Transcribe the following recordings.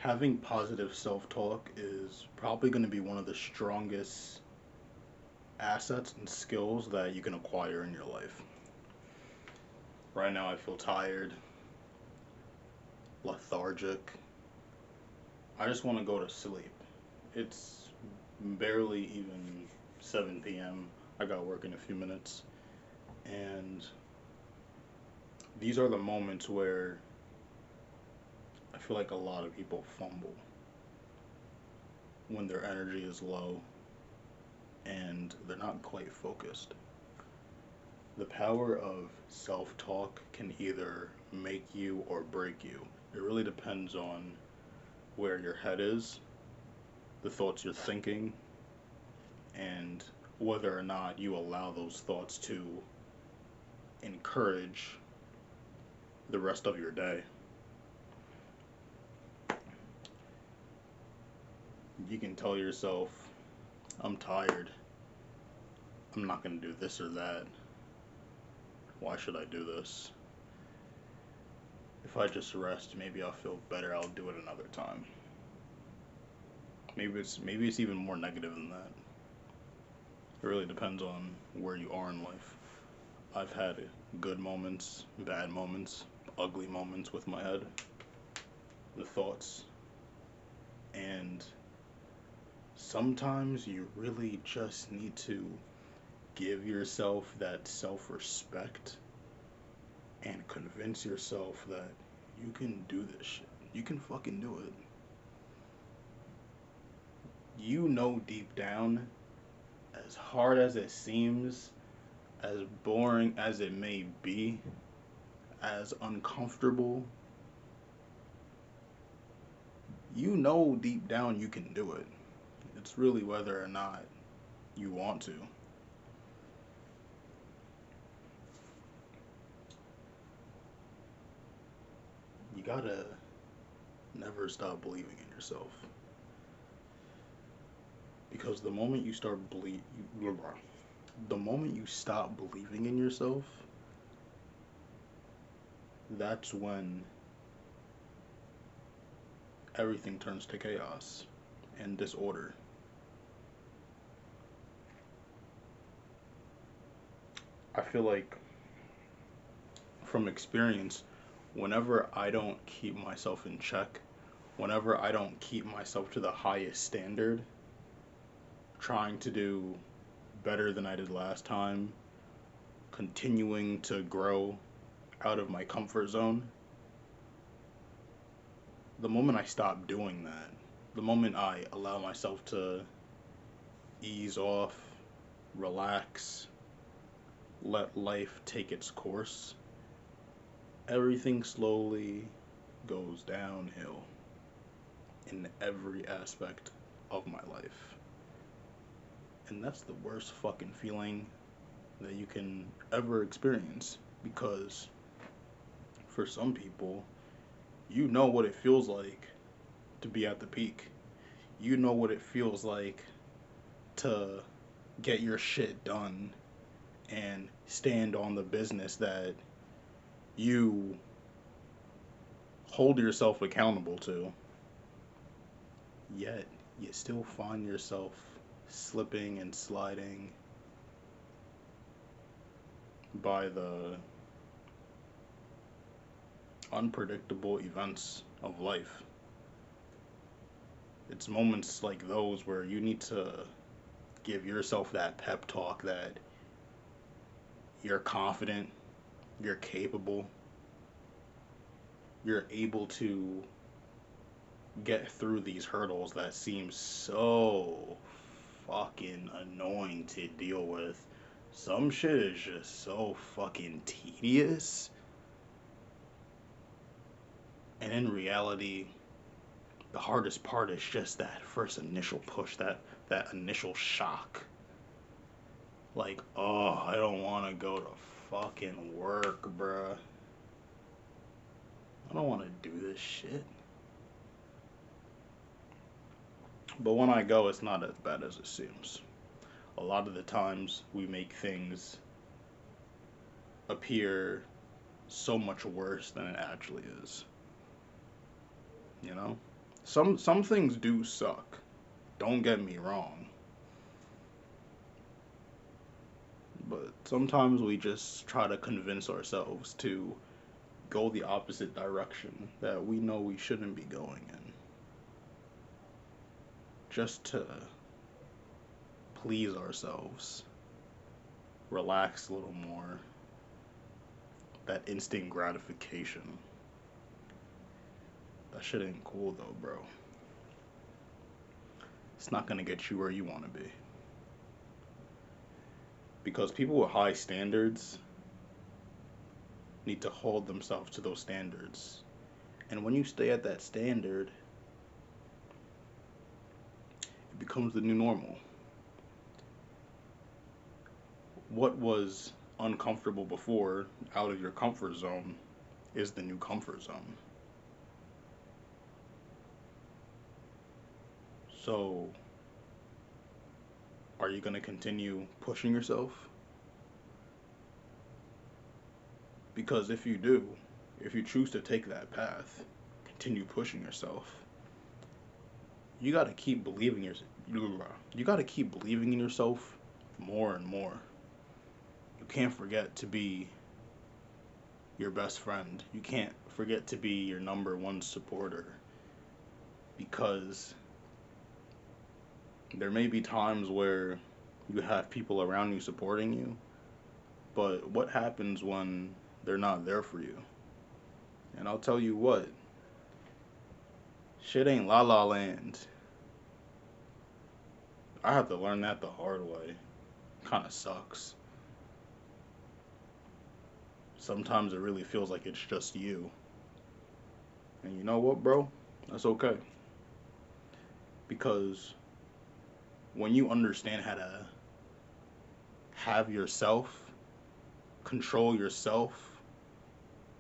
Having positive self-talk is probably going to be one of the strongest assets and skills that you can acquire in your life. Right now, I feel tired, lethargic. I just want to go to sleep. It's barely even 7 p.m. I got work in a few minutes. And these are the moments where I feel like a lot of people fumble when their energy is low and they're not quite focused. The power of self talk can either make you or break you. It really depends on where your head is, the thoughts you're thinking, and whether or not you allow those thoughts to encourage the rest of your day. You can tell yourself, I'm tired. I'm not going to do this or that. Why should I do this? If I just rest, maybe I'll feel better. I'll do it another time. Maybe it's even more negative than that. It really depends on where you are in life. I've had good moments, bad moments, ugly moments with my head, the thoughts, and sometimes you really just need to give yourself that self respect and convince yourself that you can do this shit. You can fucking do it. You know deep down, as hard as it seems, as boring as it may be, as uncomfortable, you know deep down you can do it. It's really whether or not you want to. You gotta never stop believing in yourself. Because the moment you stop believing in yourself, that's when everything turns to chaos and disorder. I feel like from experience, whenever I don't keep myself in check, whenever I don't keep myself to the highest standard, trying to do better than I did last time, continuing to grow out of my comfort zone, the moment I stop doing that, the moment I allow myself to ease off, relax, let life take its course, everything slowly goes downhill in every aspect of my life. And that's the worst fucking feeling that you can ever experience because for some people, you know what it feels like to be at the peak. You know what it feels like to get your shit done and stand on the business that you hold yourself accountable to. Yet, you still find yourself slipping and sliding by the unpredictable events of life. It's moments like those where you need to give yourself that pep talk that you're confident, you're capable, you're able to get through these hurdles that seem so fucking annoying to deal with. Some shit is just so fucking tedious. And in reality, the hardest part is just that first initial push, that initial shock. Like, oh, I don't want to go to fucking work, bruh. I don't want to do this shit. But when I go, it's not as bad as it seems. A lot of the times, we make things appear so much worse than it actually is. You know? Some things do suck. Don't get me wrong. But sometimes we just try to convince ourselves to go the opposite direction that we know we shouldn't be going in. Just to please ourselves. Relax a little more. That instant gratification. That shit ain't cool though, bro. It's not gonna get you where you wanna be. Because people with high standards need to hold themselves to those standards. And when you stay at that standard, it becomes the new normal. What was uncomfortable before, out of your comfort zone, is the new comfort zone. So, are you going to continue pushing yourself? Because if you do, if you choose to take that path, continue pushing yourself, you got to keep believing you got to keep believing in yourself more and more. You can't forget to be your best friend. You can't forget to be your number one supporter, because there may be times where you have people around you supporting you, but what happens when they're not there for you? And I'll tell you what, shit ain't la la land. I had to learn that the hard way. Kinda sucks. Sometimes it really feels like it's just you. And you know what, bro? That's okay. Because when you understand how to have yourself, control yourself,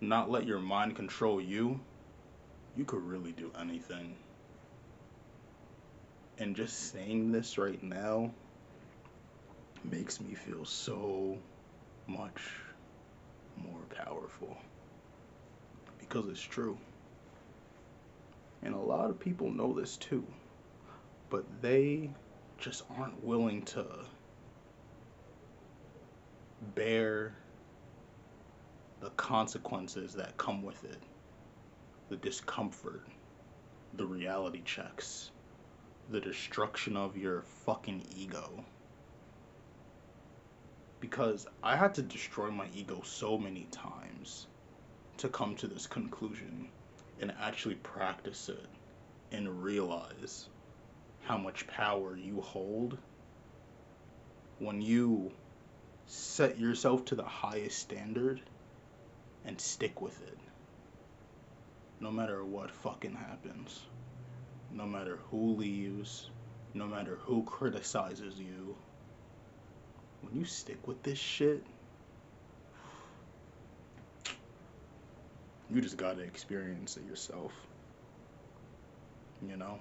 not let your mind control you, you could really do anything. And just saying this right now makes me feel so much more powerful. Because it's true. And a lot of people know this too. But they just aren't willing to bear the consequences that come with it, the discomfort, the reality checks, the destruction of your fucking ego. Because I had to destroy my ego so many times to come to this conclusion and actually practice it and realize how much power you hold when you set yourself to the highest standard and stick with it. No matter what fucking happens. No matter who leaves. No matter who criticizes you. When you stick with this shit, you just gotta experience it yourself. You know?